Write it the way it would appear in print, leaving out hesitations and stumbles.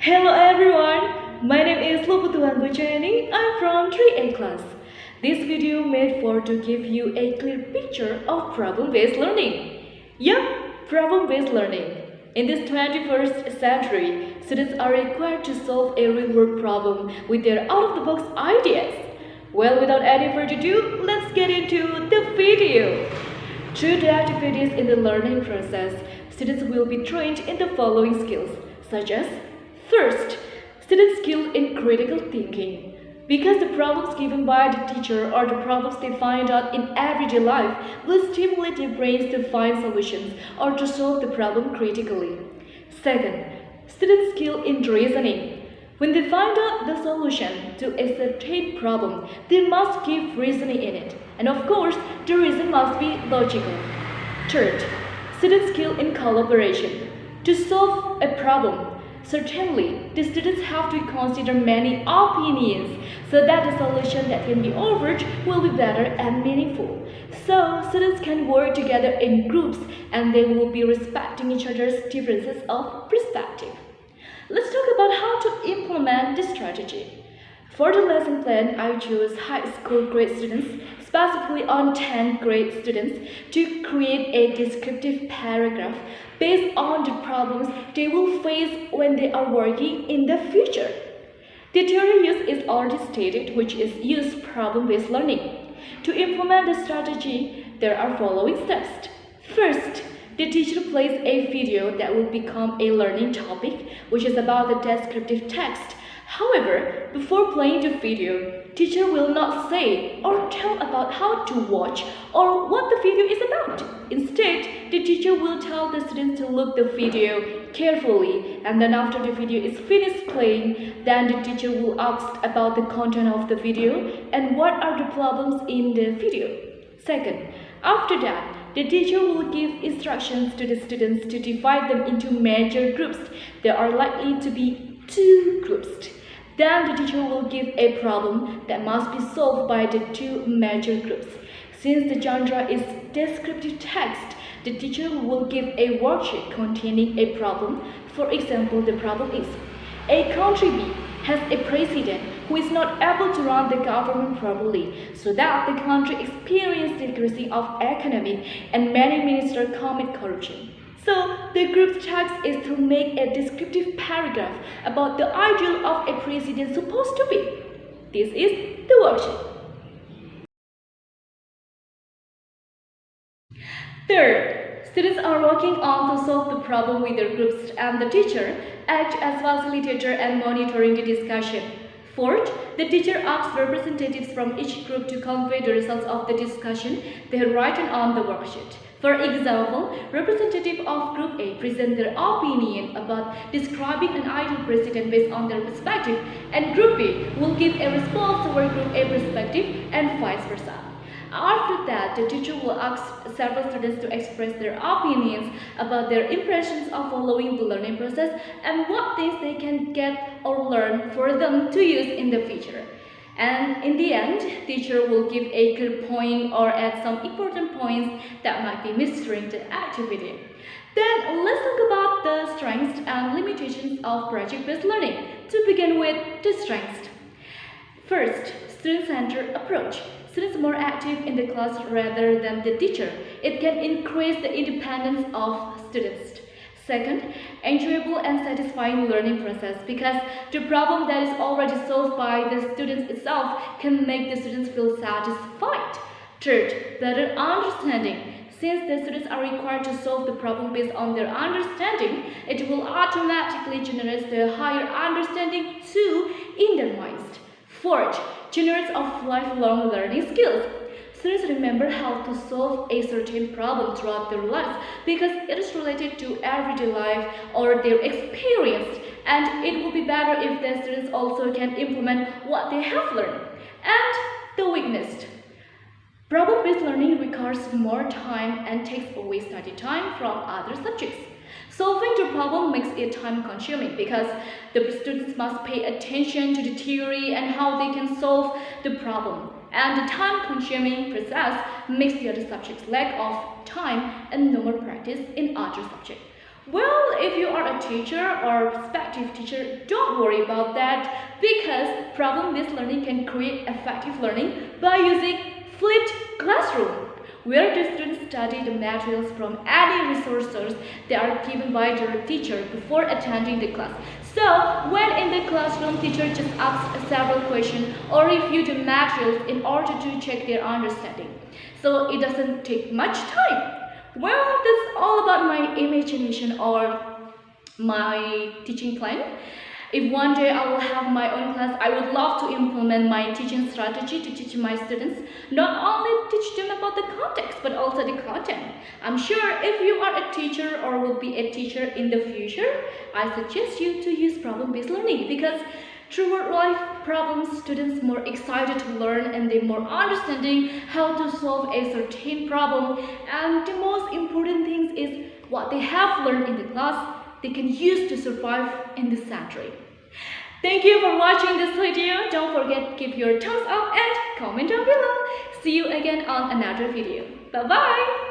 Hello everyone, my name is Luputuan Bujani. I'm from 3A class. This video made for to give you a clear picture of problem-based learning. Yup, problem-based learning. In this 21st century, students are required to solve a real-world problem with their out-of-the-box ideas. Well, without any further ado, let's get into the video. Through the activities in the learning process, students will be trained in the following skills, such as first, student skill in critical thinking. Because the problems given by the teacher or the problems they find out in everyday life will stimulate their brains to find solutions or to solve the problem critically. Second, student skill in reasoning. When they find out the solution to a certain problem, they must give reasoning in it. And of course, the reason must be logical. Third, student skill in collaboration. To solve a problem, certainly, the students have to consider many opinions so that the solution that can be offered will be better and meaningful. So, students can work together in groups and they will be respecting each other's differences of perspective. Let's talk about how to implement this strategy. For the lesson plan, I chose high school grade students, specifically on 10th grade students, to create a descriptive paragraph based on the problems they will face when they are working in the future. The theory used is already stated, which is use problem-based learning. To implement the strategy, there are following steps. First, the teacher plays a video that will become a learning topic, which is about the descriptive text. However, before playing the video, teacher will not say or tell about how to watch or what the video is about. Instead, the teacher will tell the students to look the video carefully, and then after the video is finished playing, then the teacher will ask about the content of the video and what are the problems in the video. Second, after that, the teacher will give instructions to the students to divide them into major groups. There are likely to be 2 groups. Then the teacher will give a problem that must be solved by the 2 major groups. Since the genre is descriptive text, the teacher will give a worksheet containing a problem. For example, the problem is, a country B has a president who is not able to run the government properly, so that the country experiences decreasing of economy and many ministers commit corruption. So, the group's task is to make a descriptive paragraph about the ideal of a president supposed to be. This is the worksheet. Third, students are working on to solve the problem with their groups and the teacher acts as facilitator and monitoring the discussion. Fourth, the teacher asks representatives from each group to convey the results of the discussion they have written on the worksheet. For example, representative of Group A present their opinion about describing an ideal president based on their perspective, and Group B will give a response to Group A perspective and vice versa. After that, the teacher will ask several students to express their opinions about their impressions of following the learning process and what things they can get or learn for them to use in the future. And in the end, teacher will give a clear point or add some important points that might be missed during the activity. Then let's talk about the strengths and limitations of project-based learning. To begin with, the strengths. First, student-centered approach. Students are more active in the class rather than the teacher. It can increase the independence of students. Second, enjoyable and satisfying learning process, because the problem that is already solved by the students itself can make the students feel satisfied. Third, better understanding. Since the students are required to solve the problem based on their understanding, it will automatically generate the higher understanding too in their minds. Fourth, generates of lifelong learning skills. Students remember how to solve a certain problem throughout their lives because it is related to everyday life or their experience, and it will be better if the students also can implement what they have learned. And the weakness. Problem-based learning requires more time and takes away study time from other subjects. Solving the problem makes it time-consuming because the students must pay attention to the theory and how they can solve the problem. And the time-consuming process makes the other subjects lack of time and no more practice in other subjects. Well, if you are a teacher or prospective teacher, don't worry about that because problem-based learning can create effective learning by using flipped classroom, where the students study the materials from any resources that are given by their teacher before attending the class. So, when in the classroom, teacher just asks several questions or review the materials in order to check their understanding. So, it doesn't take much time. Well, that's all about my imagination or my teaching plan. If one day I will have my own class, I would love to implement my teaching strategy to teach my students, not only teach them about the context, but also the content. I'm sure if you are a teacher or will be a teacher in the future, I suggest you to use problem-based learning because through real-life problems, students more excited to learn and they more understanding how to solve a certain problem. And the most important thing is what they have learned in the class, they can use to survive in this century. Thank you for watching this video. Don't forget to give your thumbs up and comment down below. See you again on another video. Bye bye.